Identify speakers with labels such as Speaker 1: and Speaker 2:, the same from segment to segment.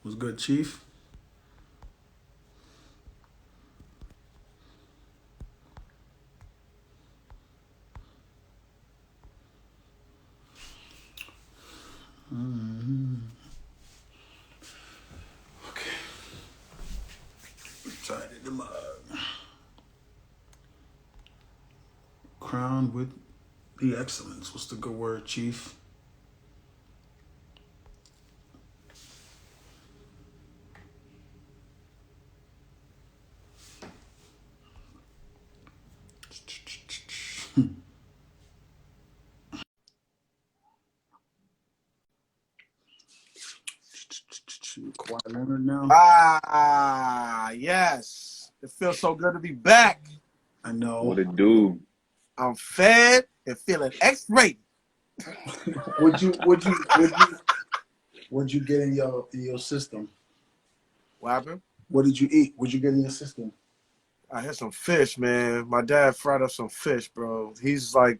Speaker 1: Was good, Chief? Okay. Tied in the mug. Crowned with the excellence. What's the good word, Chief? Quiet Leonard now.
Speaker 2: Yes. It feels so good to be back.
Speaker 1: I know.
Speaker 3: What it do?
Speaker 2: I'm fed and feeling X-rated.
Speaker 1: What'd you get in your system?
Speaker 2: What happened?
Speaker 1: What did you eat? What'd you get in your system?
Speaker 2: I had some fish, man. My dad fried up some fish, bro. He's like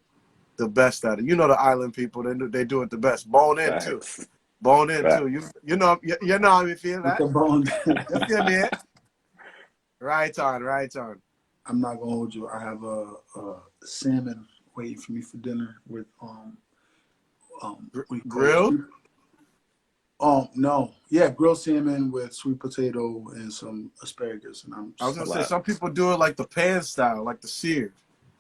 Speaker 2: the best at it. You know the island people, they do it the best. Bone in too.
Speaker 3: Facts.
Speaker 2: Bone in
Speaker 3: Facts.
Speaker 2: too. You know how you feel
Speaker 1: With
Speaker 2: that?
Speaker 1: the bone.
Speaker 2: You feel me? Right on.
Speaker 1: I'm not gonna hold you. I have a salmon waiting for me for dinner with what do you call
Speaker 2: Grilled?
Speaker 1: it? No, yeah, grilled salmon with sweet potato and some asparagus, and I'm
Speaker 2: I was
Speaker 1: just,
Speaker 2: gonna say some people do it like the pan style, like the seared.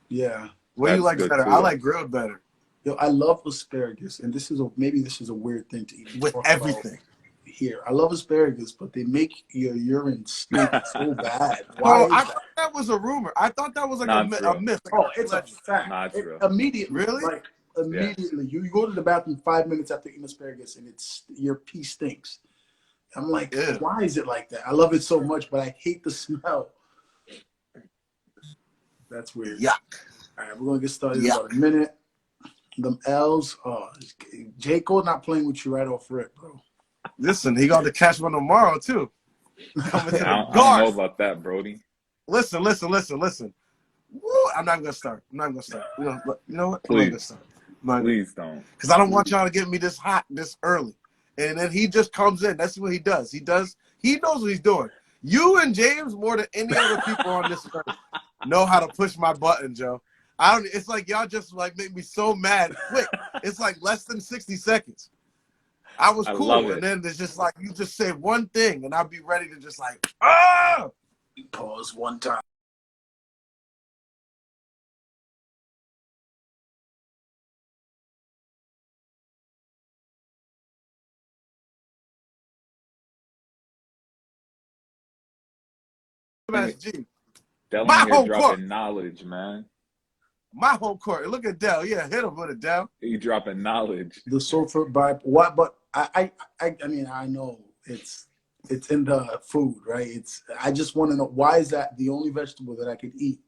Speaker 1: yeah.
Speaker 2: What do you
Speaker 3: That's
Speaker 2: like
Speaker 3: good
Speaker 2: better?
Speaker 3: too.
Speaker 2: I like grilled better.
Speaker 1: Yo, I love asparagus, and maybe this is a weird thing to even
Speaker 2: With
Speaker 1: talk
Speaker 2: everything.
Speaker 1: about here. I love asparagus, but they make your urine stink so bad. Why
Speaker 2: So
Speaker 1: is
Speaker 2: I
Speaker 1: that?
Speaker 2: thought that was a rumor. I thought that was like
Speaker 3: Nah,
Speaker 2: a,
Speaker 3: it's
Speaker 2: a
Speaker 3: real.
Speaker 2: myth. Like
Speaker 1: Oh,
Speaker 2: a
Speaker 1: it's a
Speaker 2: legend.
Speaker 1: fact.
Speaker 3: Nah, it's real.
Speaker 1: Immediately,
Speaker 2: Really?
Speaker 1: like immediately, you go to the bathroom 5 minutes after eating asparagus, and your pee stinks. I'm like,
Speaker 2: Yeah.
Speaker 1: why is it like that? I love it so much, but I hate the smell. That's weird.
Speaker 2: Yuck.
Speaker 1: All right, we're gonna get started in about a minute. Them L's. J. Cole not playing with you right off rip, bro.
Speaker 2: Listen, he got to catch one tomorrow too. Coming to the
Speaker 3: I don't know
Speaker 2: guard.
Speaker 3: about that, Brody.
Speaker 2: Listen. Woo, I'm not gonna start. You know what? I'm not
Speaker 3: Please.
Speaker 2: gonna start.
Speaker 3: Please don't.
Speaker 2: Because I don't want y'all to get me this hot this early. And then he just comes in. That's what he does. He knows what he's doing. You and James, more than any other people on this earth, know how to push my button, Joe. It's like y'all just like make me so mad quick. It's like less than 60 seconds. I was
Speaker 3: I
Speaker 2: cool.
Speaker 3: love it.
Speaker 2: And then it's just like you just say one thing and I'll be ready to just like, ah!
Speaker 1: Pause one time.
Speaker 2: MSG.
Speaker 3: Dell
Speaker 2: My
Speaker 3: in here
Speaker 2: home
Speaker 3: dropping
Speaker 2: court.
Speaker 3: knowledge, man.
Speaker 2: My home court. Look at Dell. Yeah, hit him with it, Dell.
Speaker 3: He dropping knowledge.
Speaker 1: The sulfur by what? But I mean, I know it's in the food, right? I just want to know, why is that the only vegetable that I could eat?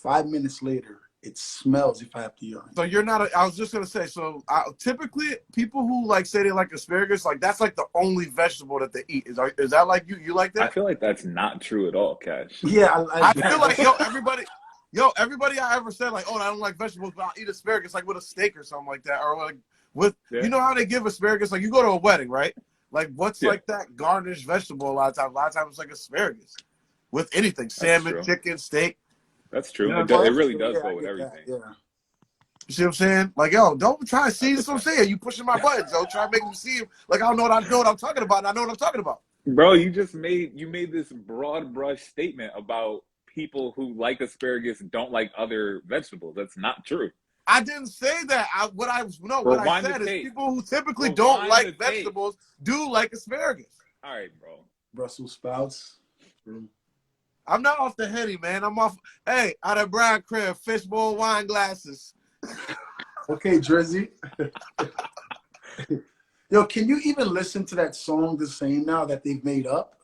Speaker 1: 5 minutes later, it smells if I have to urinate.
Speaker 2: So you're not. I was just gonna say. So typically, people who like say they like asparagus, like that's like the only vegetable that they eat. Is that like you? You like
Speaker 3: I
Speaker 2: that?
Speaker 3: feel like that's not true at all, Cash.
Speaker 1: Yeah,
Speaker 2: I feel like everybody I ever said like, oh, I don't like vegetables, but I'll eat asparagus like with a steak or something like that, or like with you know how they give asparagus, like you go to a wedding, right? Like what's like that garnished vegetable? A lot of times it's like asparagus with anything, salmon, chicken, steak.
Speaker 3: That's true.
Speaker 2: You know
Speaker 3: It really does go with everything.
Speaker 1: Yeah.
Speaker 2: You see what I'm saying? Like, yo, don't try to see this. What I'm saying. You pushing my buttons, yo. Try to make me see like I don't know what I'm talking about. And I know what I'm talking about.
Speaker 3: Bro, you made this broad brush statement about people who like asparagus don't like other vegetables. That's not true.
Speaker 2: I didn't say that. What I said is people who typically don't like vegetables do like asparagus.
Speaker 3: All right, bro.
Speaker 1: Brussels sprouts.
Speaker 2: I'm not off the heady, man. I'm off. Hey, out of Brown Crib, fishbowl wine glasses.
Speaker 1: Okay, Drizzy. Yo, can you even listen to that song the same now that they've made up?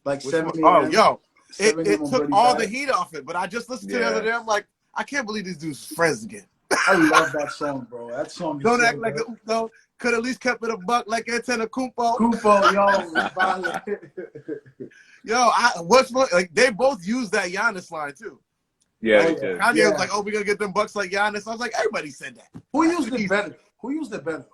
Speaker 1: Like 7 a.m.
Speaker 2: Oh, yo. It took all the
Speaker 1: Bad.
Speaker 2: heat off it, but I just listened to it the other day. I'm like, I can't believe these dudes are friends again.
Speaker 1: I love that song, bro. That song is
Speaker 2: Don't
Speaker 1: so
Speaker 2: act like
Speaker 1: good.
Speaker 2: no. Could at least kept it a buck like Antenna Kumpo. Yo, what's like they both use that Giannis line too.
Speaker 3: Yeah, they did.
Speaker 2: Kanye was like, "Oh, we gonna get them bucks like Giannis." I was like, everybody said that.
Speaker 1: Who used it better?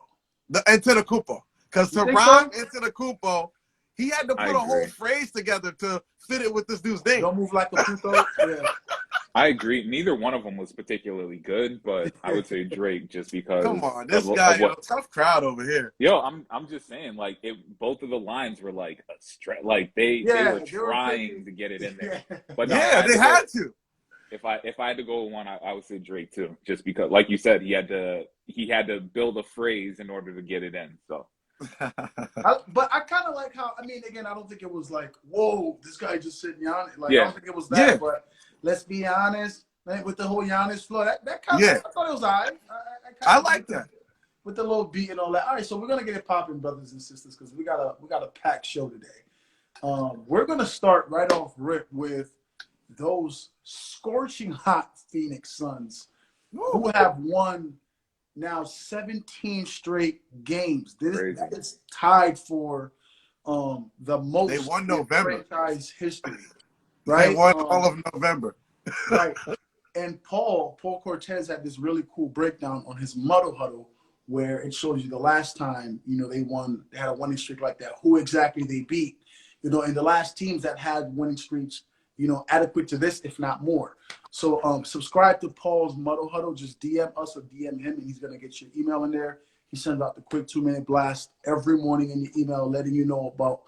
Speaker 1: The
Speaker 2: The Antenna Kumpo. Because
Speaker 1: You
Speaker 2: to
Speaker 1: think so?
Speaker 2: rhyme Antetokounmpo, he had to
Speaker 3: I
Speaker 2: put a whole
Speaker 3: agree.
Speaker 2: phrase together to fit it with this dude's name.
Speaker 1: Don't move like a puto. Yeah.
Speaker 3: I agree. Neither one of them was particularly good, but I would say Drake just
Speaker 2: Come
Speaker 3: because
Speaker 2: on, this guy,
Speaker 3: of what.
Speaker 2: tough crowd over here.
Speaker 3: Yo, I'm just saying, like, both of the lines were like a like they
Speaker 1: Yeah,
Speaker 3: were
Speaker 1: they were
Speaker 3: trying
Speaker 1: taking.
Speaker 3: to get it in there.
Speaker 1: Yeah.
Speaker 3: But no, if I
Speaker 2: Yeah,
Speaker 3: had
Speaker 2: they
Speaker 3: to go,
Speaker 2: had to.
Speaker 3: if I had to go with one, I would say Drake too, just because, like you said, he had to build a phrase in order to get it in. So
Speaker 1: But I kind of like how, I mean, again, I don't think it was like, whoa, this guy just sitting Giannis. Like, I
Speaker 3: yeah,
Speaker 1: don't think it was
Speaker 2: Yeah,
Speaker 1: that. But let's be honest, like, with the whole Giannis flow, that kind of,
Speaker 2: yeah,
Speaker 1: I thought it was all right. I
Speaker 2: I
Speaker 1: kind of
Speaker 2: like that.
Speaker 1: with the little beat and all that. All right, so we're gonna get it popping, brothers and sisters, because we got a packed show today. We're gonna start right off rip with those scorching hot Phoenix Suns
Speaker 2: Woo.
Speaker 1: who have won now 17 straight games.
Speaker 3: crazy.
Speaker 1: That is tied for the
Speaker 2: They
Speaker 1: most
Speaker 2: won
Speaker 1: in
Speaker 2: November.
Speaker 1: franchise history,
Speaker 2: They
Speaker 1: right?
Speaker 2: won all of November.
Speaker 1: Right. And Paul Cortez had this really cool breakdown on his Muddle Huddle where it shows you the last time, they had a winning streak like that, who exactly they beat, and the last teams that had winning streaks, adequate to this, if not more. So subscribe to Paul's Muddle Huddle. Just DM us or DM him, and he's going to get your email in there. He sends out the quick 2-minute blast every morning in your email, letting you know about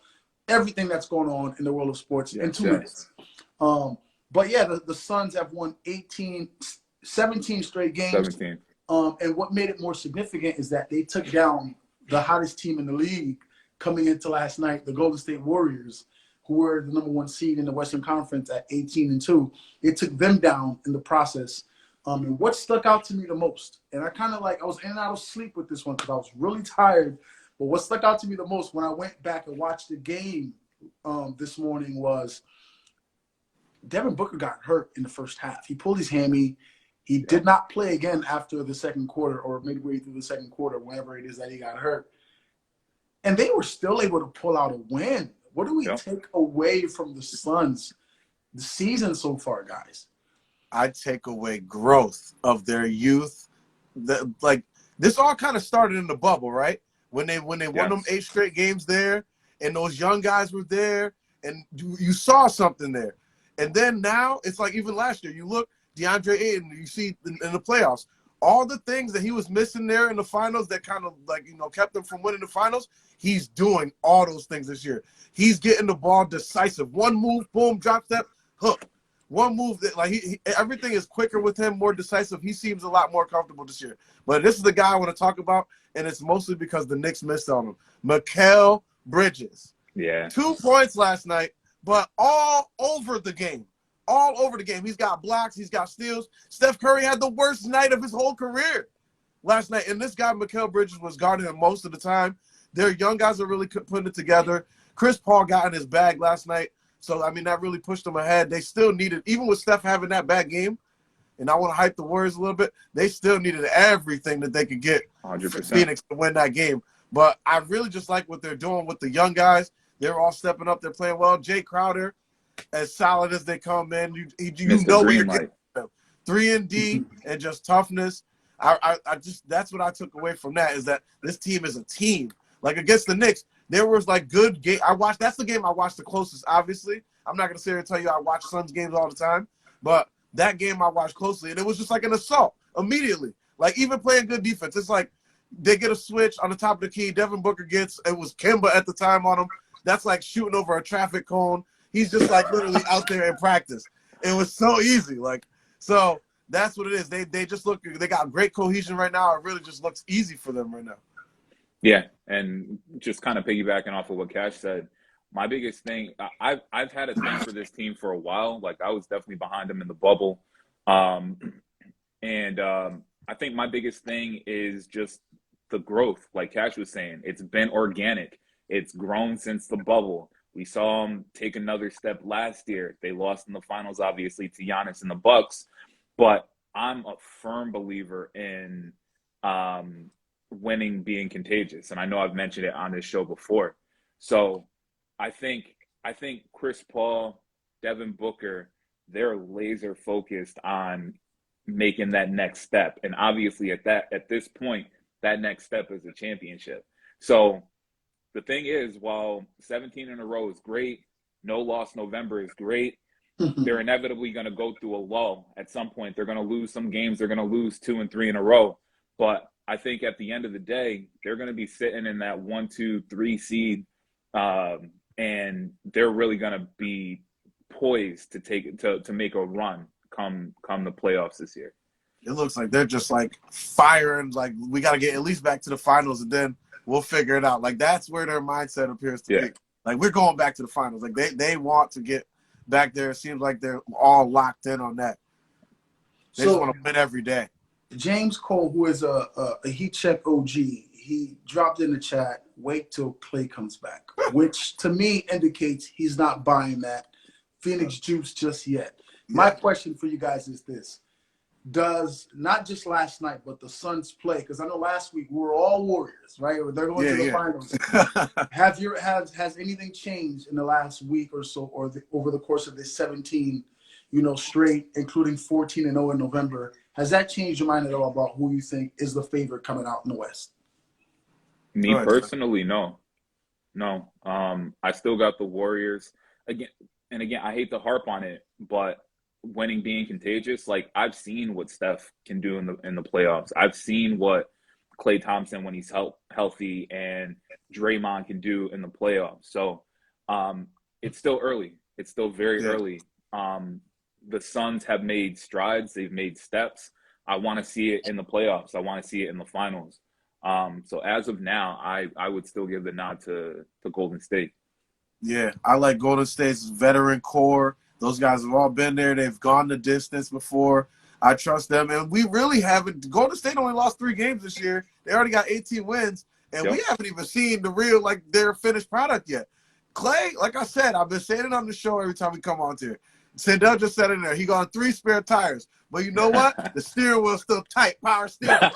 Speaker 1: everything that's going on in the world of sports in 2 minutes. But yeah, the Suns have won 17 straight games.
Speaker 3: 17.
Speaker 1: And what made it more significant is that they took down the hottest team in the league coming into last night, the Golden State Warriors, who were the number 1 seed in the Western Conference at 18-2. It took them down in the process. And what stuck out to me the most, and I was in and out of sleep with this one because I was really tired, but what stuck out to me the most when I went back and watched the game this morning was Devin Booker got hurt in the first half. He pulled his hammy. He did not play again after the second quarter or midway through the second quarter, whenever it is that he got hurt. And they were still able to pull out a win. What do we take away from the Suns the season so far, guys?
Speaker 2: I take away growth of their youth. This all kind of started in the bubble, right? When they won them 8 straight games there, and those young guys were there, and you saw something there. And then now it's like even last year, you look DeAndre Ayton, you see in the playoffs, all the things that he was missing there in the finals that kind of kept him from winning the finals. He's doing all those things this year. He's getting the ball decisive. One move, boom, drop step, hook. One move that everything is quicker with him, more decisive. He seems a lot more comfortable this year. But this is the guy I want to talk about, and it's mostly because the Knicks missed on him. Mikal Bridges.
Speaker 3: Yeah.
Speaker 2: 2 points last night, but all over the game. All over the game. He's got blocks. He's got steals. Steph Curry had the worst night of his whole career last night. And this guy, Mikal Bridges, was guarding him most of the time. Their young guys are really putting it together. Chris Paul got in his bag last night. So, I mean, that really pushed them ahead. They still needed, even with Steph having that bad game, and I want to hype the Warriors a little bit, they still needed everything that they could get
Speaker 3: 100%.
Speaker 2: for Phoenix to win that game. But I really just like what they're doing with the young guys. They're all stepping up. They're playing well. Jay Crowder, as solid as they come, man. You know what you're getting from them. 3-and-D and just toughness. I just that's what I took away from that is that this team is a team. Like against the Knicks, there was good game. That's the game I watched the closest. Obviously, I'm not gonna sit here and tell you I watch Suns games all the time, but that game I watched closely, and it was just like an assault immediately. Like even playing good defense, it's like they get a switch on the top of the key. Devin Booker it was Kemba at the time on him. That's like shooting over a traffic cone. He's just literally out there in practice. It was so easy. So that's what it is. They just they got great cohesion right now. It really just looks easy for them right now.
Speaker 3: Yeah, and just kind of piggybacking off of what Cash said, my biggest thing, I've had a thing for this team for a while. I was definitely behind them in the bubble, and I think my biggest thing is just the growth. Like Cash was saying, it's been organic. It's grown since the bubble. We saw them take another step last year. They lost in the finals, obviously, to Giannis and the Bucks, but I'm a firm believer in winning being contagious. And I know I've mentioned it on this show before. So I think Chris Paul, Devin Booker, they're laser focused on making that next step. And obviously at this point, that next step is a championship. So the thing is, while 17 in a row is great, no loss November is great, they're inevitably going to go through a lull at some point. They're going to lose some games. They're going to lose 2 and 3 in a row. But I think at the end of the day, they're going to be sitting in that 1, 2, 3 seed, and they're really going to be poised to make a run come the playoffs this year.
Speaker 2: It looks like they're just like firing. Like, we got to get at least back to the finals, and then we'll figure it out. Like, that's where their mindset appears to be. Like, we're going back to the finals. Like, they want to get back there. It seems like they're all locked in on that. They just want to win every day.
Speaker 1: James Cole, who is a Heat Check OG, he dropped in the chat, wait till Clay comes back, which to me indicates he's not buying that Phoenix juice just yet. My question for you guys is this. Does not just last night, but the Suns play? Because I know last week we were all Warriors, right? They're going to the finals. Has anything changed in the last week or so, or over the course of this 17, straight, including 14-0 in November? Has that changed your mind at all about who you think is the favorite coming out in the West?
Speaker 3: Me personally, no. I still got the Warriors again. I hate to harp on it, but winning being contagious. Like, I've seen what Steph can do in the playoffs. I've seen what Klay Thompson, when he's healthy, and Draymond can do in the playoffs. So it's still early. It's still very early. The Suns have made strides. They've made steps. I want to see it in the playoffs. I want to see it in the finals. So as of now, I would still give the nod to Golden State. Yeah,
Speaker 2: I like Golden State's veteran core. Those guys have all been there. They've gone the distance before. I trust them. And we really haven't – Golden State only lost 3 games this year. They already got 18 wins. And we haven't even seen the real, like, their finished product yet. Clay, like I said, I've been saying it on the show every time we come on here. Sandell just said in there, he got 3 spare tires. But you know what? The steering wheel's still tight. Power steering.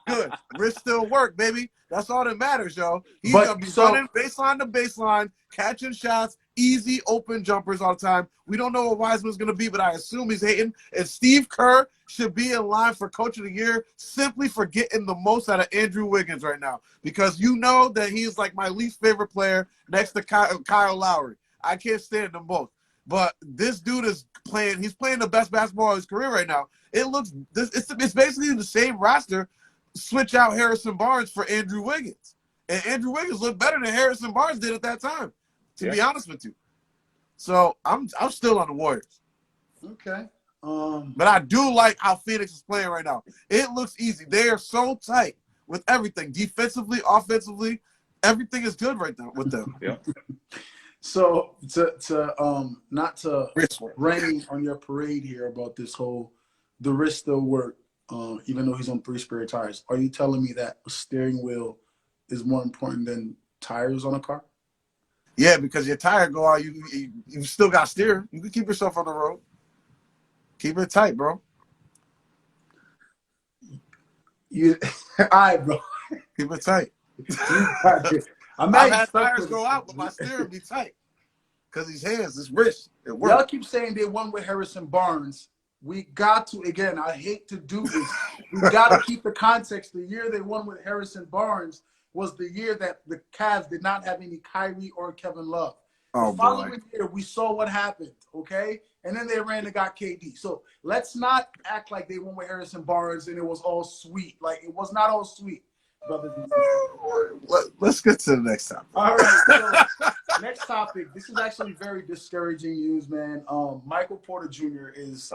Speaker 2: Good. Wrist still work, baby. That's all that matters, yo. He's going to be running baseline to baseline, catching shots, easy open jumpers all the time. We don't know what Wiseman's going to be, but I assume he's hating. And Steve Kerr should be in line for Coach of the Year simply for getting the most out of Andrew Wiggins right now. Because you know that he's like my least favorite player next to Kyle Lowry. I can't stand them both. But this dude is playing – he's playing the best basketball of his career right now. It's basically the same roster. Switch out Harrison Barnes for Andrew Wiggins. And Andrew Wiggins looked better than Harrison Barnes did at that time, to be honest with you. So I'm still on the Warriors.
Speaker 1: Okay.
Speaker 2: But I do like how Phoenix is playing right now. It looks easy. They are so tight with everything. Defensively, offensively, everything is good right now with them.
Speaker 3: Yeah.
Speaker 1: So not to rain on your parade here about this whole the wrist still work, even though he's on 3 spare tires. Are you telling me that a steering wheel is more important than tires on a car?
Speaker 2: Yeah, because your tire go out, you still got steer. You can keep yourself on the road. Keep it tight, bro.
Speaker 1: All right, bro.
Speaker 2: Keep it tight.
Speaker 1: I've
Speaker 2: had tires go out, but my steering be tight. Because his hands, his wrist, it works.
Speaker 1: Y'all keep saying they won with Harrison Barnes. We got to, again, I hate to do this. We got to keep the context. The year they won with Harrison Barnes was the year that the Cavs did not have any Kyrie or Kevin Love. The following year, we saw what happened, okay? And then they ran and got KD. So let's not act like they won with Harrison Barnes and it was all sweet. Like, it was not all sweet, brothers and sisters.
Speaker 2: Let's get to the next topic.
Speaker 1: All right, so next topic. This is actually very discouraging news, man. Michael Porter Jr. is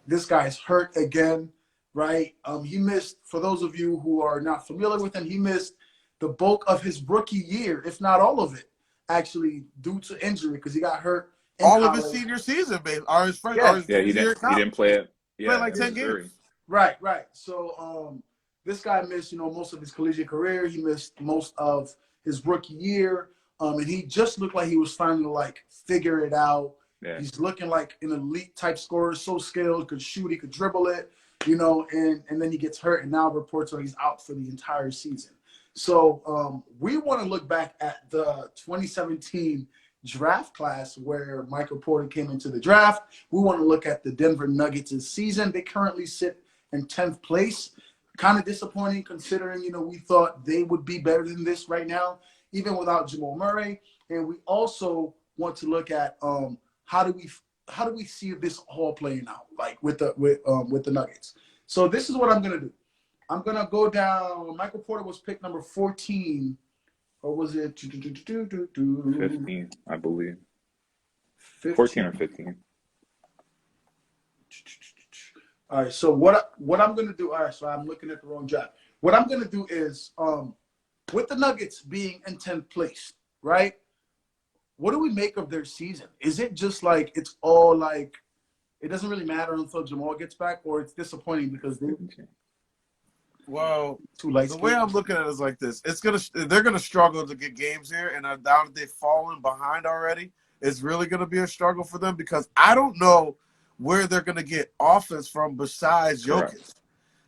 Speaker 1: this guy's hurt again, right? He missed, for those of you who are not familiar with him, he missed the bulk of his rookie year, if not all of it, actually due to injury because he got hurt.
Speaker 2: All of his senior season, babe.
Speaker 3: He didn't play it. Yeah,
Speaker 2: played like 10 games.
Speaker 1: Right. So this guy missed, most of his collegiate career. He missed most of his rookie year. And he just looked like he was starting to figure it out. Yeah. He's looking like an elite type scorer, so skilled, could shoot, he could dribble it, and then he gets hurt, and now reports are he's out for the entire season. So we want to look back at the 2017 draft class where Michael Porter came into the draft. We want to look at the Denver Nuggets' season. They currently sit in 10th place. Kind of disappointing considering, we thought they would be better than this right now. even without Jamal Murray. And we also want to look at how do we see this all playing out, like with the Nuggets. So this is what I'm gonna do. I'm gonna go down. Michael Porter was pick number 14, or was it
Speaker 3: 15, I believe.
Speaker 1: 15?
Speaker 3: 14 or 15.
Speaker 1: All right. So what I'm gonna do? All right. So I'm looking at the wrong draft. What I'm gonna do is, with the Nuggets being in 10th place, right? What do we make of their season? Is it just like it's all like it doesn't really matter until Jamal gets back, or it's disappointing because they're
Speaker 2: Well,
Speaker 1: too light?
Speaker 2: the way I'm looking at it is like this: they're gonna struggle to get games here, and now that they've fallen behind already, it's really gonna be a struggle for them because I don't know where they're gonna get offense from besides Jokic.
Speaker 3: Correct.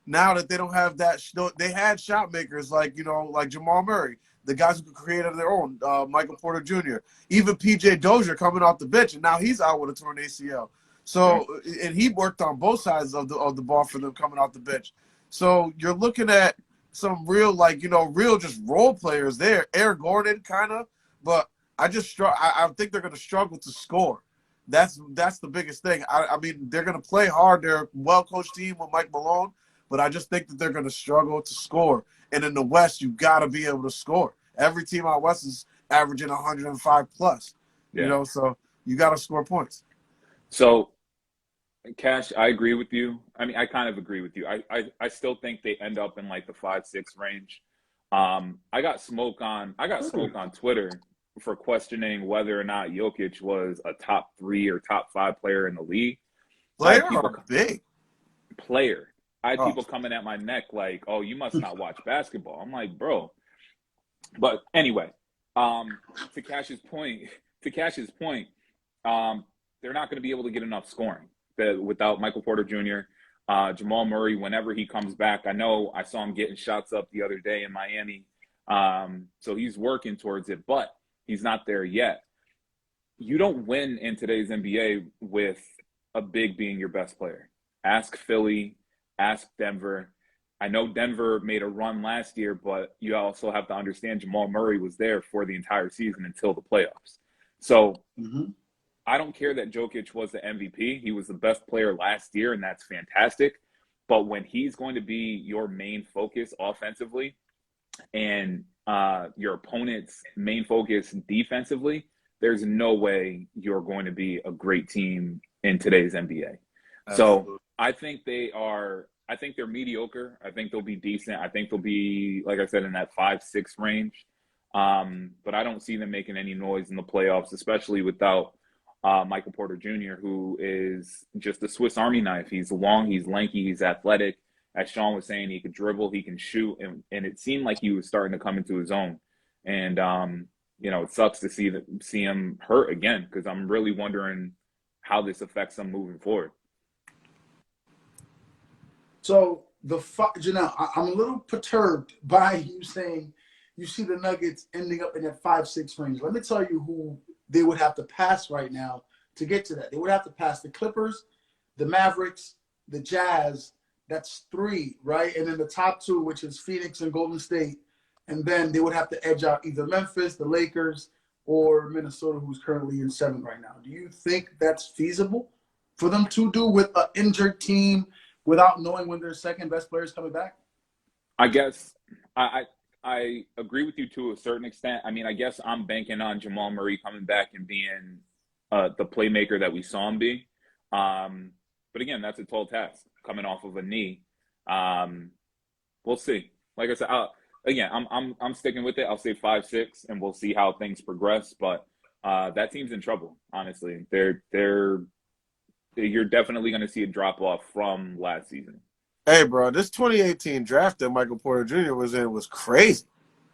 Speaker 2: Now that they don't have that, they had shot makers like Jamal Murray, the guys who could create on their own, Michael Porter Jr., even PJ Dozier coming off the bench, and now he's out with a torn ACL. So, and he worked on both sides of the ball for them coming off the bench. So you're looking at some real, real just role players there. Eric Gordon, kind of, but I think they're going to struggle to score. That's the biggest thing. I mean, they're going to play hard. They're a well-coached team with Mike Malone, but I just think that they're going to struggle to score. And in the West, you got to be able to score. Every team out West is averaging 105 plus.
Speaker 3: Yeah.
Speaker 2: So you got to score points.
Speaker 3: So, Cash, I agree with you. I mean, I kind of agree with you. I still think they end up in like the 5-6 range. I got smoke on Twitter for questioning whether or not Jokic was a top 3 or top 5 player in the league.
Speaker 2: Player or big?
Speaker 3: Player. I had people coming at my neck like, "Oh, you must not watch basketball." I'm like, "Bro." But anyway, to Cash's point, they're not going to be able to get enough scoring without Michael Porter Jr., Jamal Murray. Whenever he comes back, I know I saw him getting shots up the other day in Miami, so he's working towards it, but he's not there yet. You don't win in today's NBA with a big being your best player. Ask Philly. Ask Denver. I know Denver made a run last year, but you also have to understand Jamal Murray was there for the entire season until the playoffs. So I don't care that Jokic was the MVP. He was the best player last year, and that's fantastic. But when he's going to be your main focus offensively and your opponent's main focus defensively, there's no way you're going to be a great team in today's NBA. Absolutely. So I think they're mediocre. I think they'll be decent. I think they'll be, like I said, in that 5-6 range. But I don't see them making any noise in the playoffs, especially without Michael Porter Jr., who is just a Swiss Army knife. He's long, he's lanky, he's athletic. As Sean was saying, he can dribble, he can shoot, and it seemed like he was starting to come into his own. And it sucks to see him hurt again because I'm really wondering how this affects him moving forward.
Speaker 1: So Johnell, I'm a little perturbed by you saying you see the Nuggets ending up in that 5-6 range. Let me tell you who they would have to pass right now to get to that. They would have to pass the Clippers, the Mavericks, the Jazz. That's 3, right? And then the top 2, which is Phoenix and Golden State. And then they would have to edge out either Memphis, the Lakers, or Minnesota, who's currently in 7th right now. Do you think that's feasible for them to do with an injured team without knowing when their second best player is coming back?
Speaker 3: I guess I agree with you to a certain extent. I mean, I guess I'm banking on Jamal Murray coming back and being the playmaker that we saw him be. But again, that's a tall task coming off of a knee. We'll see. Like I said, I'm sticking with it. I'll say 5-6, and we'll see how things progress. But that team's in trouble. Honestly, you're definitely going to see a drop off from last season.
Speaker 2: Hey, bro, this 2018 draft that Michael Porter Jr. was in was crazy.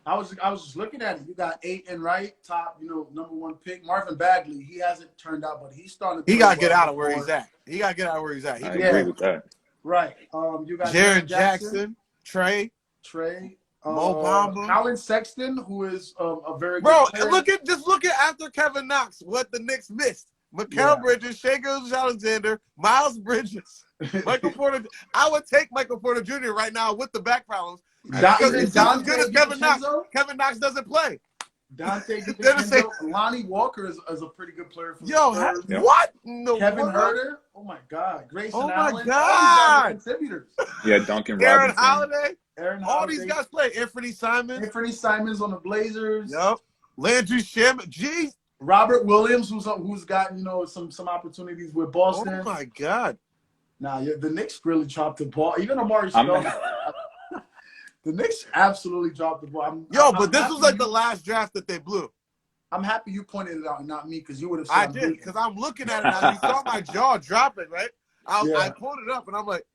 Speaker 1: I was just looking at it. You got Ayton Wright, top, number 1 pick. Marvin Bagley, he hasn't turned out, but he's starting to.
Speaker 2: He got to get out of where he's at. I
Speaker 3: agree with that.
Speaker 1: Right. You got
Speaker 2: Jaren Jackson, Trey,
Speaker 1: Mo Bamba, Colin Sexton, who is a very
Speaker 2: good
Speaker 1: player.
Speaker 2: Look at after Kevin Knox, what the Knicks missed. Mikal Bridges, Shai Gilgeous-Alexander, Miles Bridges, Michael Porter. I would take Michael Porter Jr. right now with the back problems. Because he's as good as Kevin Knox. Kevin Knox doesn't play.
Speaker 1: Dante
Speaker 2: They're the same.
Speaker 1: DiVincenzo. Lonnie Walker is a pretty good player for the
Speaker 2: Yo,
Speaker 1: Spurs.
Speaker 2: what? No,
Speaker 1: Kevin
Speaker 2: what?
Speaker 1: Herter. Oh my God. Grayson
Speaker 2: Oh my
Speaker 1: Allen. All these guys are
Speaker 2: God.
Speaker 1: contributors.
Speaker 3: Yeah, Duncan
Speaker 2: Aaron
Speaker 3: Robinson.
Speaker 2: Holiday.
Speaker 1: Aaron
Speaker 2: All
Speaker 1: Holiday.
Speaker 2: these guys play. Anthony Simons.
Speaker 1: Anthony Simons on the Blazers.
Speaker 2: Yep. Landry Shamet. Gee.
Speaker 1: Robert Williams, who's got some opportunities with Boston.
Speaker 2: Oh my God.
Speaker 1: Nah, the Knicks really dropped the ball. Even Amari
Speaker 3: I'm
Speaker 1: Spellman. The Knicks absolutely dropped the ball.
Speaker 2: But this was like the last draft that they blew.
Speaker 1: I'm happy you pointed it out and not me, because you would have said
Speaker 2: I did, because I'm looking at it now. You saw my jaw dropping, right? I pulled it up, and I'm like,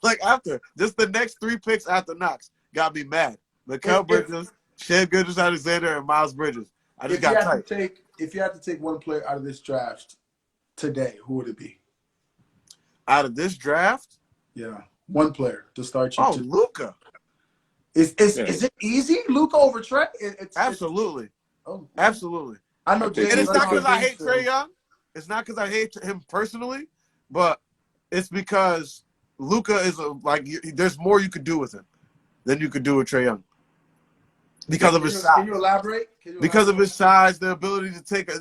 Speaker 2: like after just the next 3 picks after Knox got me mad. Mikal Bridges, Shea Gilgeous-Alexander, and Miles Bridges. I just got tight.
Speaker 1: If you had to take one player out of this draft today, who would it be?
Speaker 2: Out of this draft?
Speaker 1: Yeah, one player to start you.
Speaker 2: Oh, Luka.
Speaker 1: Is it easy? Luka over Trey?
Speaker 2: Absolutely.
Speaker 1: Oh,
Speaker 2: absolutely.
Speaker 1: I know.
Speaker 2: And it's not because I hate Trae Young. It's not because I hate him personally, but it's because Luka is there's more you could do with him than you could do with Trae Young. Because of his size.
Speaker 1: Can you elaborate?
Speaker 2: Because of his size, the ability to take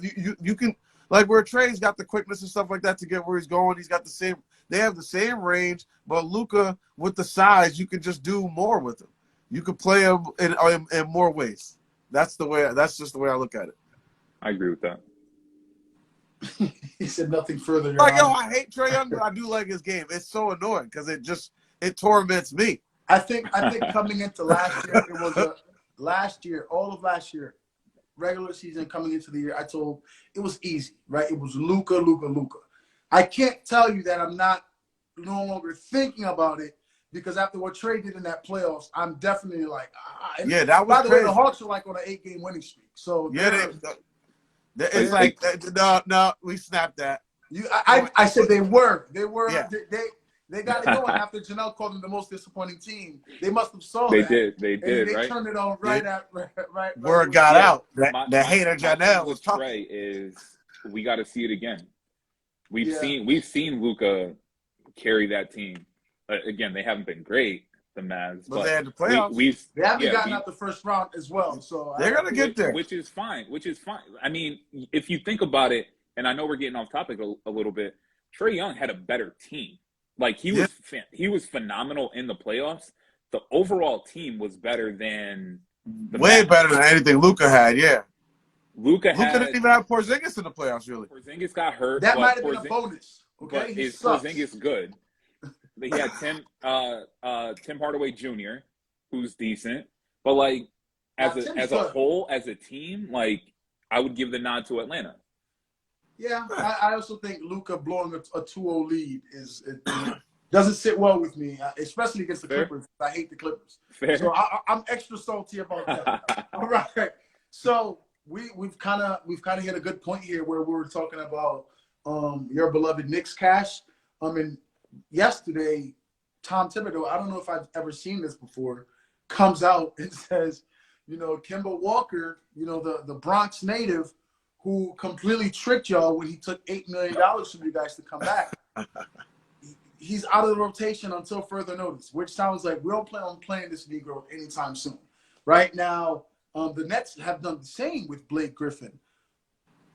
Speaker 2: you can, like where Trae's got the quickness and stuff like that to get where he's going. He's got the same. They have the same range, but Luka with the size, you can just do more with him. You could play him in more ways. That's just the way I look at it.
Speaker 3: I agree with that.
Speaker 1: He said nothing further.
Speaker 2: I hate Trae Young, but I do like his game. It's so annoying because it torments me.
Speaker 1: I think coming into last year, all of last year, regular season coming into the year, I told it was easy, right? It was Luka. I can't tell you that I'm no longer thinking about it, because after what Trae did in that playoffs, I'm definitely like,
Speaker 2: yeah, that was
Speaker 1: by the
Speaker 2: crazy.
Speaker 1: way, the Hawks are like on an 8-game winning streak. So
Speaker 2: yeah, it's like no, we snapped that.
Speaker 1: I said they were.
Speaker 2: Yeah.
Speaker 1: They got it going after Johnell called them the most disappointing team. They must have saw
Speaker 3: They
Speaker 1: that.
Speaker 3: did. They did.
Speaker 1: They
Speaker 3: right.
Speaker 1: turned it on right.
Speaker 2: Word got out.
Speaker 3: My
Speaker 2: The hater Johnell was talking.
Speaker 3: Trae is we got to see it again. We've
Speaker 1: Yeah.
Speaker 3: seen Luka carry that team. Again, they haven't been great, the Mavs,
Speaker 2: but they had the playoffs.
Speaker 1: They haven't gotten out the first round as well, so
Speaker 2: they're gonna get there,
Speaker 3: which is fine. I mean, if you think about it, and I know we're getting off topic a little bit, Trae Young had a better team. Like he was phenomenal in the playoffs. The overall team was better than
Speaker 2: better than anything Luka had. Yeah,
Speaker 3: Luka
Speaker 2: didn't even have Porzingis in the playoffs. Really,
Speaker 3: Porzingis got hurt.
Speaker 1: That might have been a bonus. Okay,
Speaker 3: but is Porzingis good? He had Tim Hardaway Jr., who's decent, but like as a whole, as a team, like I would give the nod to Atlanta.
Speaker 1: Yeah, I also think Luka blowing a 2-0 lead doesn't sit well with me, especially against the Clippers. I hate the Clippers, so I'm extra salty about that. All right, so we've kind of hit a good point here where we were talking about your beloved Knicks, Cash. And yesterday, Tom Thibodeau, I don't know if I've ever seen this before, comes out and says, Kemba Walker, the Bronx native, who completely tricked y'all when he took $8 million from you guys to come back. He's out of the rotation until further notice, which sounds like we don't plan on playing this Negro anytime soon. Right now, the Nets have done the same with Blake Griffin.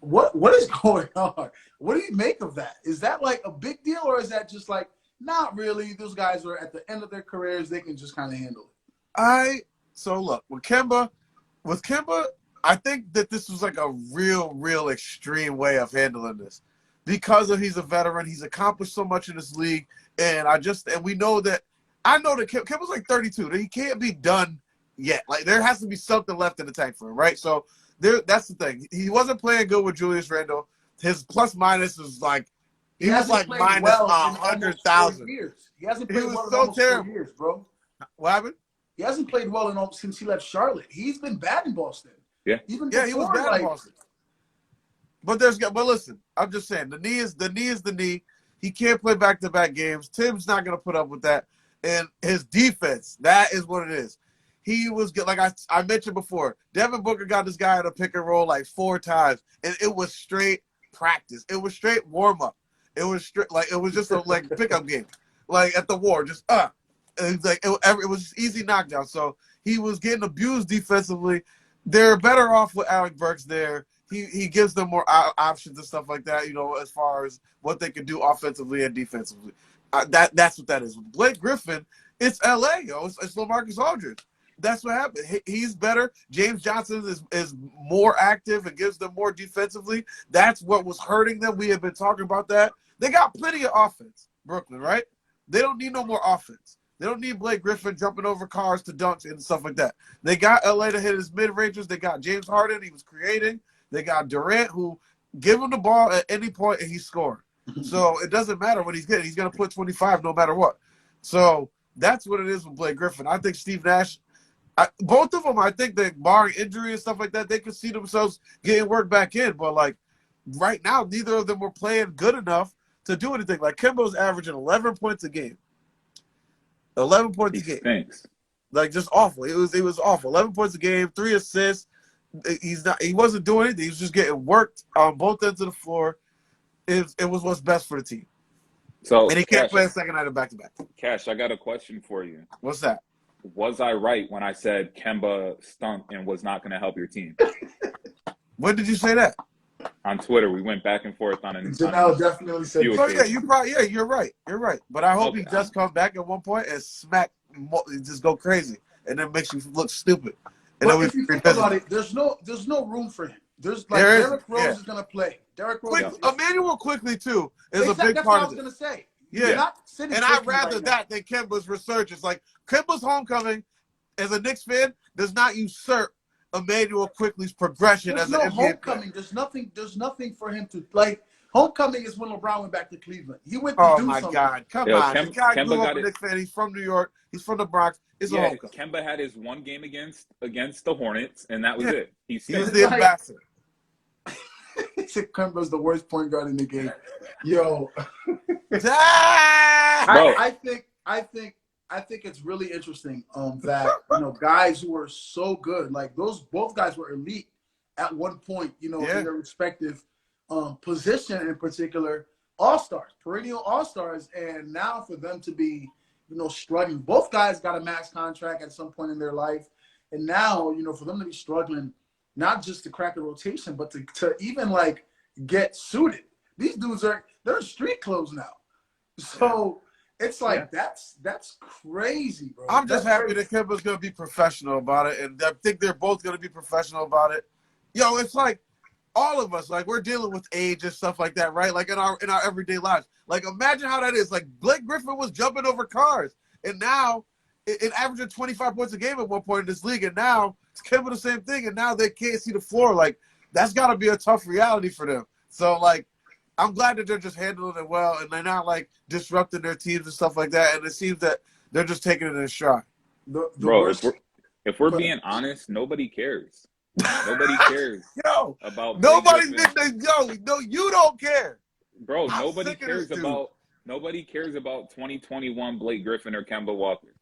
Speaker 1: What is going on? What do you make of that? Is that like a big deal, or is that just like, not really? Those guys are at the end of their careers. They can just kind of handle it.
Speaker 2: So look, with Kemba, I think that this was like a real extreme way of handling this, because he's a veteran. He's accomplished so much in this league, and we know that. I know that Kemba's like 32. That he can't be done yet. Like there has to be something left in the tank for him, right? So that's the thing. He wasn't playing good with Julius Randle. His plus minus was like he was like minus 100,000.
Speaker 1: He hasn't played well in
Speaker 2: so
Speaker 1: almost
Speaker 2: terrible.
Speaker 1: 4 years, bro.
Speaker 2: What happened?
Speaker 1: He hasn't played well since he left Charlotte. He's been bad in Boston.
Speaker 3: Yeah.
Speaker 2: He was bad in Boston. But listen, I'm just saying, the knee is the knee. He can't play back-to-back games. Tim's not going to put up with that. And his defense, that is what it is. He was good. Like I mentioned before, Devin Booker got this guy in a pick and roll like 4 times, and it was straight practice. It was straight warm-up. It was straight, it was just a pickup game, like at the war, just it was easy knockdown. So he was getting abused defensively. They're better off with Alec Burks there. He gives them more options and stuff like that, as far as what they can do offensively and defensively. That's what that is. With Blake Griffin, it's L.A., It's LaMarcus Aldridge. That's what happened. He's better. James Johnson is more active and gives them more defensively. That's what was hurting them. We have been talking about that. They got plenty of offense, Brooklyn, right? They don't need no more offense. They don't need Blake Griffin jumping over cars to dunks and stuff like that. They got L.A. to hit his mid-rangers. They got James Harden. He was creating. They got Durant, who give him the ball at any point and he's scoring. So it doesn't matter what he's getting. He's going to put 25 no matter what. So that's what it is with Blake Griffin. I think Steve Nash, both of them, I think that barring injury and stuff like that, they could see themselves getting work back in. But, right now, neither of them were playing good enough to do anything. Like, Kemba's averaging 11 points a game. 11 points a game.
Speaker 3: Thanks.
Speaker 2: Just awful. It was awful. 11 points a game, 3 assists. He wasn't doing anything. He was just getting worked on both ends of the floor. It was what's best for the team.
Speaker 3: So,
Speaker 2: and he can't play a second night of back-to-back.
Speaker 3: Cash, I got a question for you.
Speaker 2: What's that?
Speaker 3: Was I right when I said Kemba stunk and was not going to help your team?
Speaker 2: When did you say that?
Speaker 3: On Twitter, we went back and forth on an.
Speaker 1: Johnell definitely said.
Speaker 3: few
Speaker 2: So
Speaker 3: occasions.
Speaker 2: you're right. You're right. But I hope he does come back at one point and just go crazy, and then makes you look stupid. And
Speaker 1: But if you think about it, there's no room for him. Derrick Rose is gonna play. Derrick Rose.
Speaker 2: Emmanuel quickly too is a big
Speaker 1: that's
Speaker 2: part
Speaker 1: what I
Speaker 2: of
Speaker 1: was
Speaker 2: it.
Speaker 1: gonna say.
Speaker 2: Yeah,
Speaker 1: You're not sitting
Speaker 2: and I'd
Speaker 1: right
Speaker 2: rather
Speaker 1: now.
Speaker 2: that than Kemba's resurgence. Like Kemba's homecoming, as a Knicks fan, does not usurp Emmanuel Quickly's progression
Speaker 1: There's
Speaker 2: as
Speaker 1: no
Speaker 2: an NBA player.
Speaker 1: homecoming. There's nothing for him to like. Homecoming is when LeBron went back to Cleveland. He went to do something.
Speaker 2: Oh my God! Come on, the guy grew up a Knicks fan. He's from New York. He's from the Bronx. It's a homecoming.
Speaker 3: Kemba had his one game against the Hornets, and that was it. He
Speaker 2: was the ambassador.
Speaker 1: Kemba's the worst point guard in the game. Yo, I think it's really interesting that guys who are so good, like both guys were elite at one point, in their respective position, in particular, all-stars, perennial all-stars, and now for them to be, struggling. Both guys got a max contract at some point in their life, and now, for them to be struggling, not just to crack the rotation, but to even get suited. These dudes they're street clothes now. So it's that's crazy, bro.
Speaker 2: I'm just happy that Kemba's gonna be professional about it, and I think they're both gonna be professional about it. It's like all of us, we're dealing with age and stuff like that, right? Like in our everyday lives. Like imagine how that is. Like Blake Griffin was jumping over cars, and now it averaging 25 points a game at one point in this league, and now it's Kemba the same thing, and now they can't see the floor. Like that's got to be a tough reality for them. So I'm glad that they're just handling it well, and they're not disrupting their teams and stuff like that. And it seems that they're just taking it in stride.
Speaker 3: Bro, if we're being honest, nobody cares. Nobody cares about
Speaker 2: nobody's been no, you don't care.
Speaker 3: Bro, nobody cares about 2021 Blake Griffin or Kemba Walker.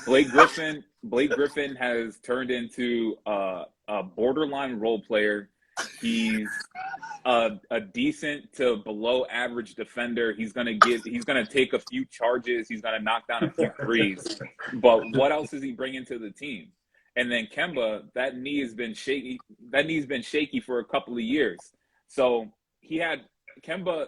Speaker 3: Blake Griffin has turned into a borderline role player. He's a decent to below average defender. He's gonna take a few charges. He's gonna knock down a few threes. But what else is he bringing to the team? And then Kemba, that knee's been shaky for a couple of years. So Kemba,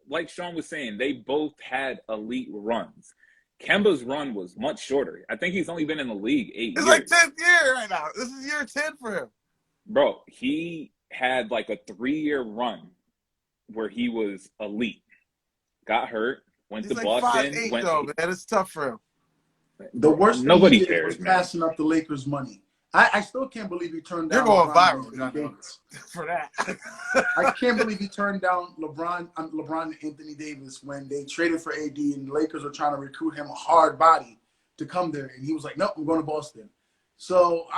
Speaker 3: like Sean was saying, they both had elite runs. Kemba's run was much shorter. I think he's only been in the league 8 years.
Speaker 2: It's like 10th year right now. This is year 10 for him.
Speaker 3: Bro, he had a 3-year run where he was elite. Got hurt, went to Boston.
Speaker 2: 5'8" though, man. It's tough for him.
Speaker 1: The worst
Speaker 3: nobody
Speaker 1: thing
Speaker 3: cares,
Speaker 1: was passing up the Lakers' money. I still can't believe he turned down.
Speaker 2: You're going
Speaker 1: LeBron
Speaker 2: viral for that.
Speaker 1: I can't believe he turned down LeBron and Anthony Davis when they traded for AD and the Lakers were trying to recruit him a hard body to come there, and he was like, "Nope, I'm going to Boston." So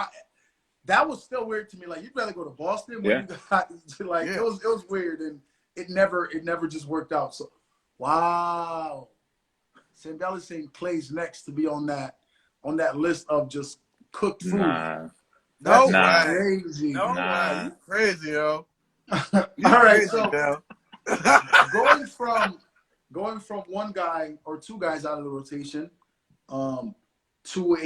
Speaker 1: that was still weird to me. You'd rather go to Boston when you got it was weird, and it never just worked out. So wow. Sam Bell saying Clay's next to be on that list of just cooked food.
Speaker 2: That's
Speaker 1: crazy.
Speaker 2: You crazy, yo.
Speaker 1: All right, so going from one guy or two guys out of the rotation, to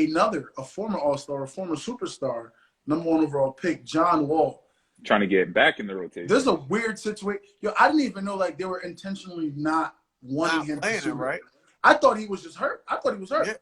Speaker 1: a former All-Star, a former superstar, number 1 overall pick, John Wall.
Speaker 3: Trying to get back in the rotation.
Speaker 1: There's a weird situation. Yo, I didn't even know like they were intentionally not wanting him to shoot.
Speaker 2: Right?
Speaker 1: I thought he was just hurt. I thought he was hurt.
Speaker 2: Yeah.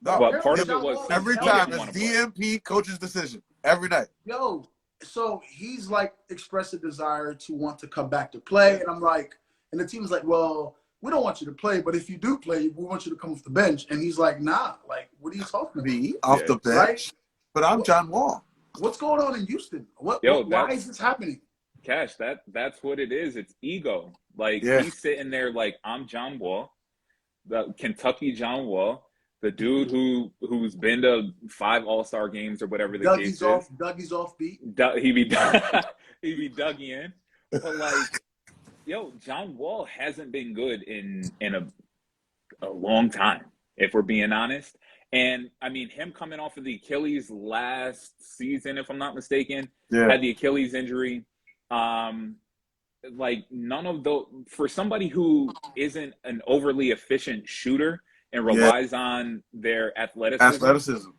Speaker 1: No,
Speaker 3: but part of it was
Speaker 2: every time it's DMP coach's decision every night.
Speaker 1: Yo, so he's like expressed a desire to want to come back to play, and I'm like, and the team's like, well, we don't want you to play, but if you do play, we want you to come off the bench. And he's like, nah, like, what are you talking about?
Speaker 2: Off the bench,
Speaker 1: right?
Speaker 2: But I'm John Wall.
Speaker 1: What's going on in Houston? Why is this happening?
Speaker 3: Cash, that's what it is. It's ego. Like he's sitting there like, I'm John Wall, the Kentucky John Wall, the dude who's been to 5 All-Star games or whatever the case is.
Speaker 1: Dougie's off beat.
Speaker 3: He be Dougie in. But like, yo, John Wall hasn't been good in a long time, if we're being honest. And I mean, him coming off of the Achilles last season, if I'm not mistaken, had the Achilles injury. Like none of those, for somebody who isn't an overly efficient shooter and relies on their athleticism,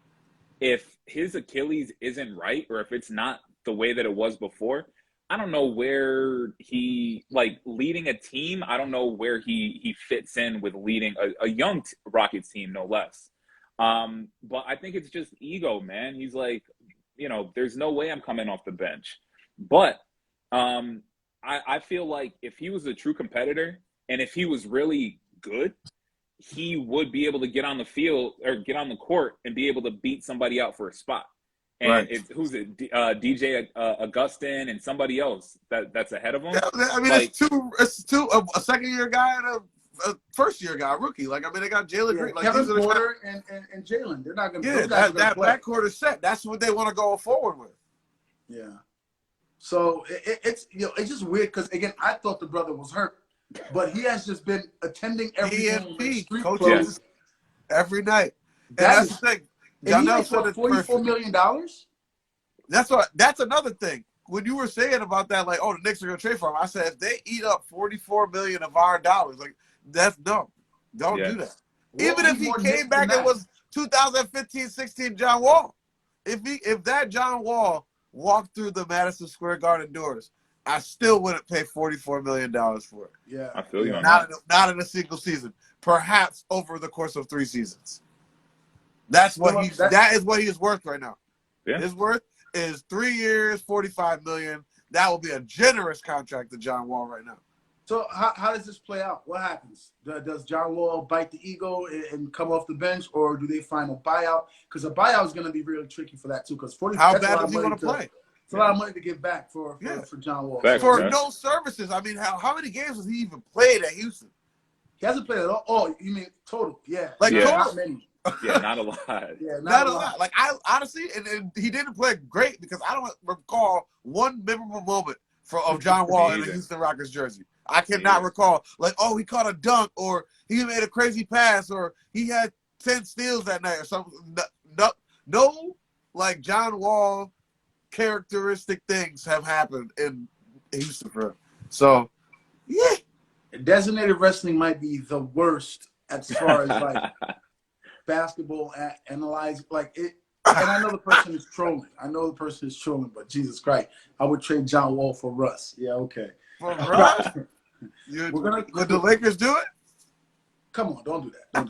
Speaker 3: if his Achilles isn't right, or if it's not the way that it was before, I don't know where he, like, leading a team, I don't know where he fits in with leading a young Rockets team, no less. But I think it's just ego, man. He's like, you know, there's no way I'm coming off the bench. But I feel like if he was a true competitor and if he was really good, he would be able to get on the field or get on the court and be able to beat somebody out for a spot. And who's it? DJ Augustin and somebody else that's ahead of him.
Speaker 2: Yeah, I mean, like, it's two a second-year guy and a first-year guy, a rookie. Like, I mean, they got Jalen Green. Like,
Speaker 1: Kevin Porter and Jalen. They're not going to.
Speaker 2: Yeah, that backcourt is set. That's what they want to go forward with.
Speaker 1: Yeah. So it's it's just weird because again, I thought the brother was hurt, but he has just been attending every game,
Speaker 2: coaches every night. And that's the thing.
Speaker 1: And he makes what, $44 million?
Speaker 2: That's another thing. When you were saying about that, like, oh, the Knicks are going to trade for him, I said if they eat up $44 million of our dollars, like, that's dumb. Don't do that. Even if he came back and was 2015-16 John Wall, if that John Wall walked through the Madison Square Garden doors, I still wouldn't pay $44 million for it.
Speaker 1: Yeah,
Speaker 3: I feel you.
Speaker 2: Not in a single season. Perhaps over the course of 3 seasons. That is what he is worth right now.
Speaker 3: Yeah.
Speaker 2: His worth is 3 years, $45 million. That will be a generous contract to John Wall right now.
Speaker 1: So how does this play out? What happens? Does John Wall bite the ego and come off the bench, or do they find a buyout? Because a buyout is going to be really tricky for that too. Because
Speaker 2: how bad does he want to play?
Speaker 1: It's a lot of money to give back for John Wall.
Speaker 2: For no services. I mean, how many games has he even played at Houston?
Speaker 1: He hasn't played at all. Oh, you mean total? Yeah.
Speaker 2: Total?
Speaker 1: Not many.
Speaker 3: Yeah, not a lot.
Speaker 1: Yeah,
Speaker 2: not a lot. Like, I honestly, and he didn't play great because I don't recall one memorable moment of John Wall in a Houston Rockets jersey. I cannot recall, like, oh, he caught a dunk, or he made a crazy pass, or he had 10 steals that night, or something. No, like, John Wall characteristic things have happened in Houston for him. So, yeah.
Speaker 1: Designated wrestling might be the worst as far as, like, basketball analyze like it, and I know the person is trolling. But Jesus Christ, I would trade John Wall for Russ. Yeah, okay.
Speaker 2: For Russ? Would the Lakers do it?
Speaker 1: Come on, don't do that.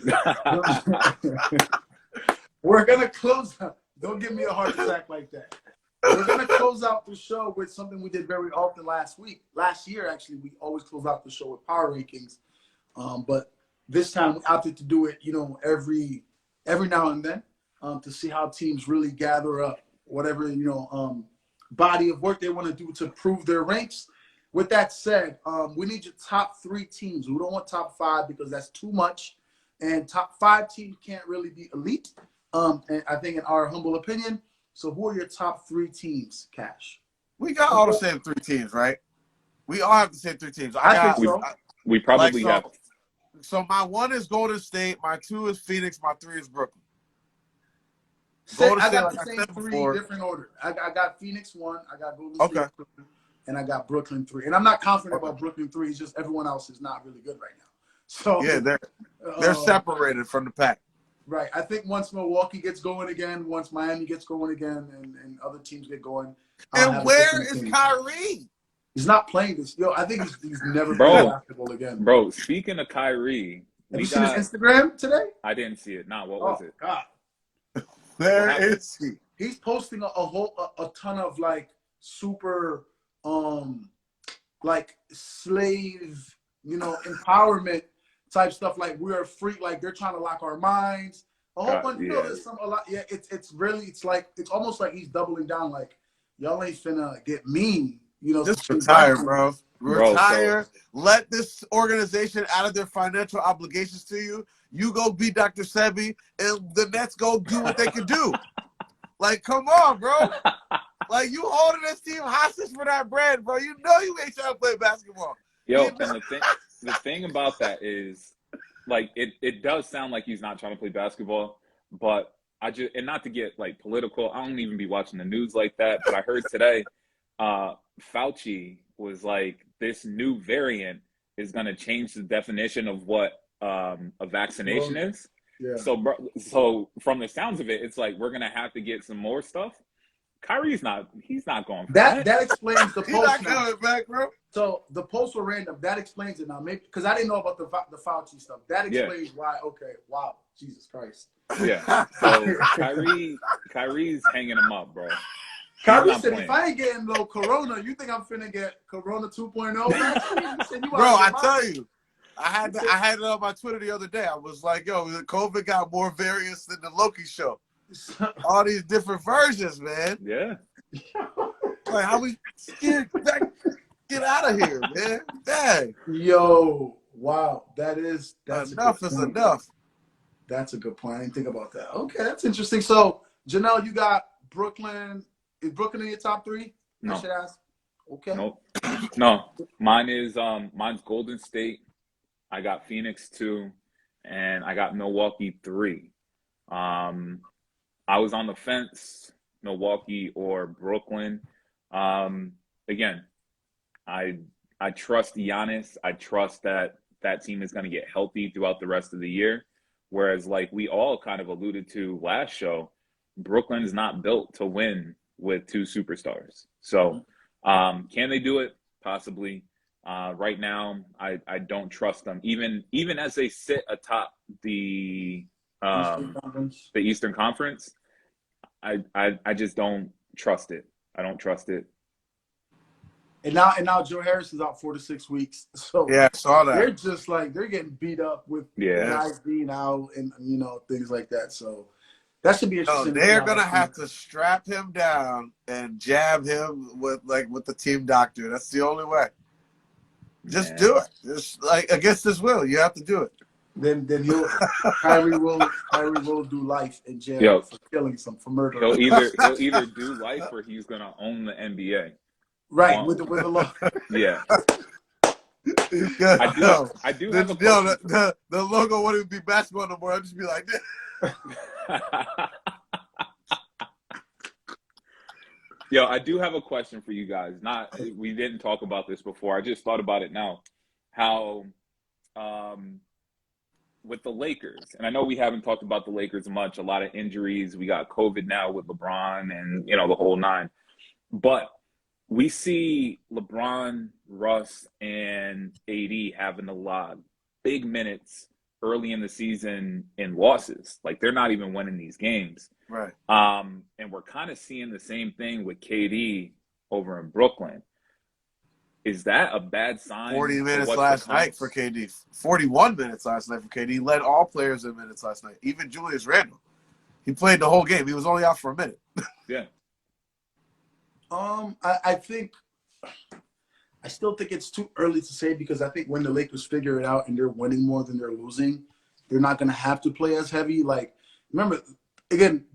Speaker 1: We're gonna close out. Don't give me a heart attack like that. We're gonna close out the show with something we did very often last year. Actually, we always close out the show with power rankings, but this time we opted to do it, every now and then, to see how teams really gather up whatever, body of work they want to do to prove their ranks. With that said, we need your top 3 teams. We don't want top 5 because that's too much. And top 5 teams can't really be elite, and I think in our humble opinion. So who are your top 3 teams, Cash?
Speaker 2: We got all the same 3 teams, right? We all have the same 3 teams.
Speaker 1: I think so.
Speaker 3: We probably have.
Speaker 2: So my 1 is Golden State, my 2 is Phoenix, my 3 is Brooklyn.
Speaker 1: I got the same 3 different order. I got Phoenix 1, I got Golden State 2, and I got Brooklyn 3. And I'm not confident about Brooklyn 3. It's just everyone else is not really good right now. So
Speaker 2: yeah, they're separated from the pack.
Speaker 1: Right. I think once Milwaukee gets going again, once Miami gets going again, and other teams get going, I'll
Speaker 2: And
Speaker 1: have a
Speaker 2: where
Speaker 1: different
Speaker 2: is
Speaker 1: opinion.
Speaker 2: Kyrie?
Speaker 1: He's not playing this. Yo, I think he's never played
Speaker 3: Bro,
Speaker 1: basketball again.
Speaker 3: bro, speaking of Kyrie,
Speaker 1: Have
Speaker 3: we
Speaker 1: you seen his
Speaker 3: got
Speaker 1: Instagram today?
Speaker 3: I didn't see it. Nah, what
Speaker 1: Oh
Speaker 3: was it?
Speaker 1: God,
Speaker 2: Where
Speaker 3: What happened?
Speaker 2: is he?
Speaker 1: he's posting a ton of like super like slave, empowerment type stuff. Like we're free. Like they're trying to lock our minds. A whole bunch.
Speaker 3: Yeah.
Speaker 1: There's a lot. Yeah, it's really it's almost like he's doubling down. Like y'all ain't finna get me.
Speaker 2: Just
Speaker 1: to
Speaker 2: retire, bro.
Speaker 3: Bro,
Speaker 2: Retire. Let this organization out of their financial obligations to you. You go be Dr. Sebi, and the Nets go do what they can do. Like, come on, bro. Like, you holding this team hostage for that bread, bro. You know you ain't trying to play basketball.
Speaker 3: Yo,
Speaker 2: You know-
Speaker 3: and the thing about that is, like, it does sound like he's not trying to play basketball, but and not to get like political, I don't even be watching the news like that, but I heard today, Fauci was like, this new variant is going to change the definition of what a vaccination is.
Speaker 1: Yeah.
Speaker 3: So from the sounds of it, it's like we're going to have to get some more stuff. Kyrie's he's not going for that.
Speaker 1: That explains the
Speaker 2: He's not
Speaker 1: post now.
Speaker 2: coming back, bro.
Speaker 1: So the posts were random. That explains it now. Maybe because I didn't know about the Fauci stuff. That explains why. Okay, wow, Jesus Christ.
Speaker 3: Yeah. So Kyrie's hanging him up, bro.
Speaker 1: Kyrie said, if I ain't getting no Corona, you think I'm finna get Corona 2.0 vaccine?
Speaker 2: Bro, I tell you, I had it on my Twitter the other day. I was like, yo, COVID got more variants than the Loki show. All these different versions, man.
Speaker 3: Yeah.
Speaker 2: Like, how we get out of here, man? Dang.
Speaker 1: Yo, wow. That's
Speaker 2: enough is enough.
Speaker 1: That's a good point. I didn't think about that. Okay, that's interesting. So, Johnell, you got Brooklyn. Is Brooklyn in your top three?
Speaker 3: No.
Speaker 1: I should ask. Okay.
Speaker 3: Nope. No. Mine's Golden State. I got Phoenix 2, and I got Milwaukee 3. I was on the fence, Milwaukee or Brooklyn. Again, I trust Giannis. I trust that team is going to get healthy throughout the rest of the year. Whereas, like we all kind of alluded to last show, Brooklyn's not built to win with two superstars. So can they do it? Possibly. Right now, I don't trust them. Even as they sit atop the Eastern Conference, I just don't trust it. I don't trust it.
Speaker 1: And now Joe Harris is out 4 to 6 weeks. So
Speaker 2: yeah, I saw that.
Speaker 1: They're just like they're getting beat up with guys being out and things like that. So that should be interesting.
Speaker 2: They're gonna have to strap him down and jab him with the team doctor. That's the only way. Just do it. Just like against his will, you have to do it.
Speaker 1: Then Kyrie will do life in jail for killing for murder.
Speaker 3: He'll either do life or he's gonna own the NBA.
Speaker 1: Right, with the law.
Speaker 3: Yeah. I do have a
Speaker 2: question. The logo wouldn't be basketball no more. I'd just be like this.
Speaker 3: Yo, I do have a question for you guys. We didn't talk about this before. I just thought about it now. How with the Lakers, and I know we haven't talked about the Lakers much, a lot of injuries. We got COVID now with LeBron and the whole nine. But we see LeBron, Russ, and AD having a lot big minutes early in the season in losses. Like they're not even winning these games.
Speaker 2: Right.
Speaker 3: And we're kind of seeing the same thing with KD over in Brooklyn. Is that a bad sign?
Speaker 2: 40 minutes last night for KD. 41 minutes last night for KD. He led all players in minutes last night. Even Julius Randle. He played the whole game. He was only out for a minute.
Speaker 3: Yeah.
Speaker 1: I still think it's too early to say because I think when the Lakers figure it out and they're winning more than they're losing, they're not going to have to play as heavy. Like, remember, again,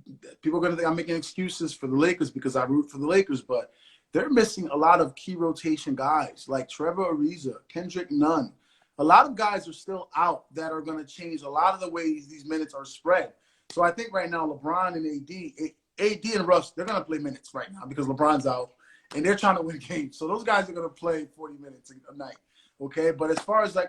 Speaker 1: people are going to think I'm making excuses for the Lakers because I root for the Lakers, but they're missing a lot of key rotation guys like Trevor Ariza, Kendrick Nunn. A lot of guys are still out that are going to change a lot of the ways these minutes are spread. So I think right now LeBron and AD and Russ, they're going to play minutes right now because LeBron's out and they're trying to win games. So those guys are going to play 40 minutes a night, okay? But as far as I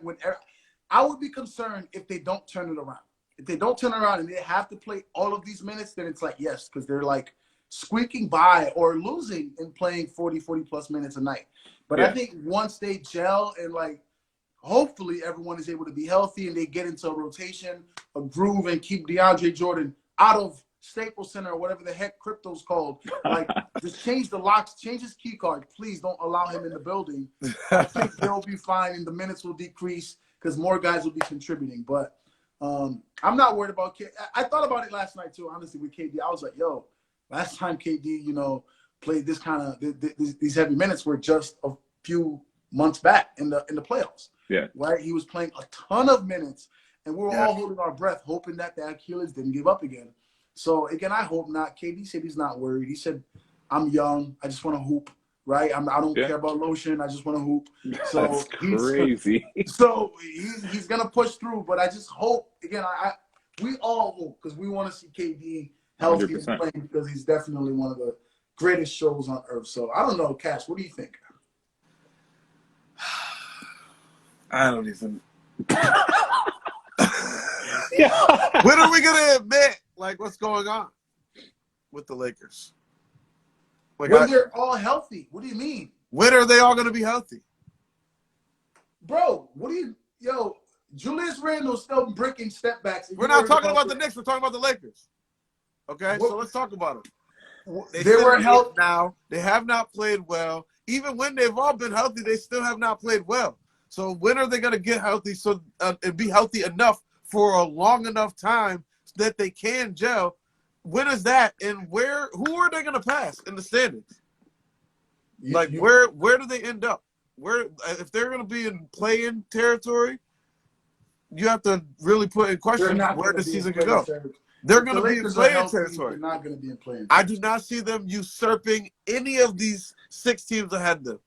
Speaker 1: would be concerned if they don't turn it around. If they don't turn around and they have to play all of these minutes, then it's like, yes, because they're like squeaking by or losing and playing 40+ minutes a night. But I think once they gel and like, hopefully everyone is able to be healthy and they get into a rotation, a groove, and keep DeAndre Jordan out of Staples Center or whatever the heck crypto's called. Like, just change the locks, change his key card. Please don't allow him in the building. I think they'll be fine and the minutes will decrease because more guys will be contributing. But I'm not worried about KD. I thought about it last night too, honestly, with KD. I was like, yo, last time KD, played this kind of these heavy minutes were just a few months back in the playoffs.
Speaker 3: Yeah.
Speaker 1: Right? He was playing a ton of minutes, and we were all holding our breath, hoping that the Achilles didn't give up again. So, again, I hope not. KD said he's not worried. He said, I'm young. I just want to hoop, right? I don't care about lotion. I just want to hoop. So
Speaker 3: That's crazy.
Speaker 1: He's going to push through, but I just hope, again, we all hope because we want to see KD healthy
Speaker 3: 100%.
Speaker 1: and playing because he's definitely one of the greatest shows on earth. So, I don't know, Cash, what do you think?
Speaker 2: I don't even.
Speaker 3: Yeah.
Speaker 2: When are we gonna admit like what's going on with the Lakers? Like,
Speaker 1: When they're all healthy, what do you mean?
Speaker 2: when are they all gonna be healthy?
Speaker 1: Bro, Julius Randle's still breaking step backs.
Speaker 2: We're not talking about the Knicks. We're talking about the Lakers. Okay, so let's talk about them.
Speaker 1: They were healthy
Speaker 2: now. They have not played well. Even when they've all been healthy, they still have not played well. So when are they going to get healthy and be healthy enough for a long enough time that they can gel? When is that? And who are they going to pass in the standings? Where do they end up? If they're going to be in play-in territory, you have to really put in question where the season can go. They're going to be in play-in territory.
Speaker 1: They're not going to be in play-in.
Speaker 2: I do not see them usurping any of these 6 teams ahead of them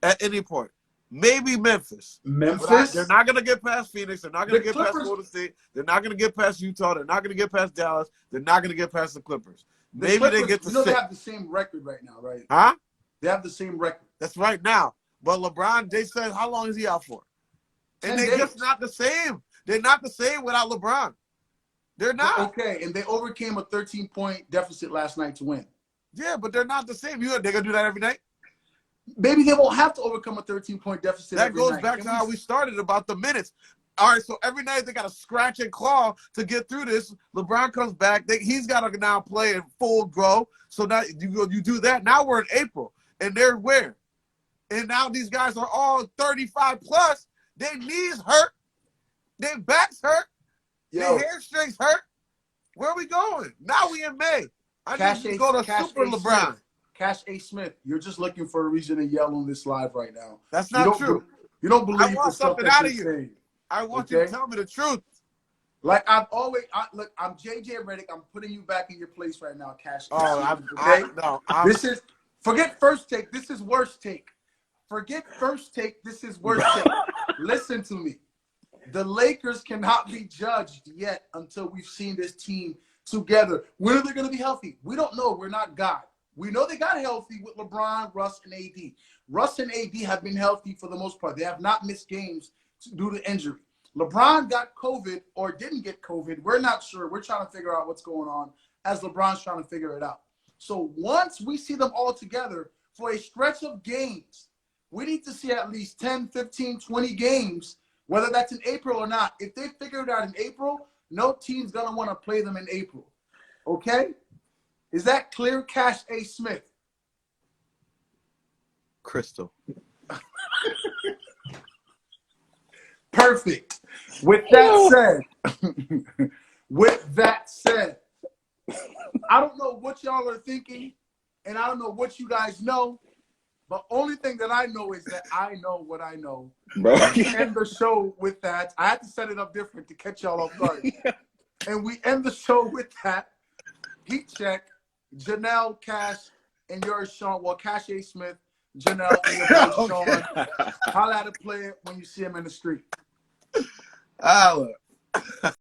Speaker 2: at any point. Maybe Memphis. They're not going to get past Phoenix. They're not going to get past Golden State. They're not going to get past Utah. They're not going to get past Dallas. They're not going to get past the Clippers. Maybe they get to 6.
Speaker 1: They have the same record right now, right?
Speaker 2: Huh?
Speaker 1: They have the same record.
Speaker 2: That's right now. But LeBron, they said, how long is he out for? And they're just not the same. They're not the same without LeBron. They're not.
Speaker 1: Okay, and they overcame a 13-point deficit last night to win.
Speaker 2: Yeah, but they're not the same. They're going to do that every night?
Speaker 1: Maybe they won't have to overcome a 13-point deficit.
Speaker 2: That goes back to how we started about the minutes. All right, so every night they got to scratch and claw to get through this. LeBron comes back. He's got to now play in full grow. So now you do that. Now we're in April, and they're where? And now these guys are all 35 plus. Their knees hurt. Their backs hurt. Their hamstrings hurt. Where are we going? Now we in May. I need to go to Super LeBron.
Speaker 1: Cash A. Smith, you're just looking for a reason to yell on this live right now.
Speaker 2: That's not true.
Speaker 1: You don't believe
Speaker 2: I want something out of you. I want you to tell me the truth.
Speaker 1: Like I've always look, I'm JJ Redick. I'm putting you back in your place right now, Cash. Forget first take. This is worst take. Forget first take. This is worst take. Listen to me. The Lakers cannot be judged yet until we've seen this team together. When are they going to be healthy? We don't know. We're not God. We know they got healthy with LeBron, Russ, and AD. Russ and AD have been healthy for the most part. They have not missed games due to injury. LeBron got COVID or didn't get COVID. We're not sure. We're trying to figure out what's going on as LeBron's trying to figure it out. So once we see them all together for a stretch of games, we need to see at least 10, 15, 20 games, whether that's in April or not. If they figure it out in April, no team's going to want to play them in April. Okay? Is that clear, Cash A. Smith?
Speaker 2: Crystal.
Speaker 1: Perfect. With that said, I don't know what y'all are thinking, and I don't know what you guys know, but only thing that I know is that I know what I know.
Speaker 3: Bro.
Speaker 1: We end the show with that. I had to set it up different to catch y'all off guard. And we end the show with that. Heat check. Johnell, Cash, and yours, Sean. Well, Cash A. Smith, Johnell, and your boy, Sean. Holla at a player when you see him in the street.
Speaker 2: Look.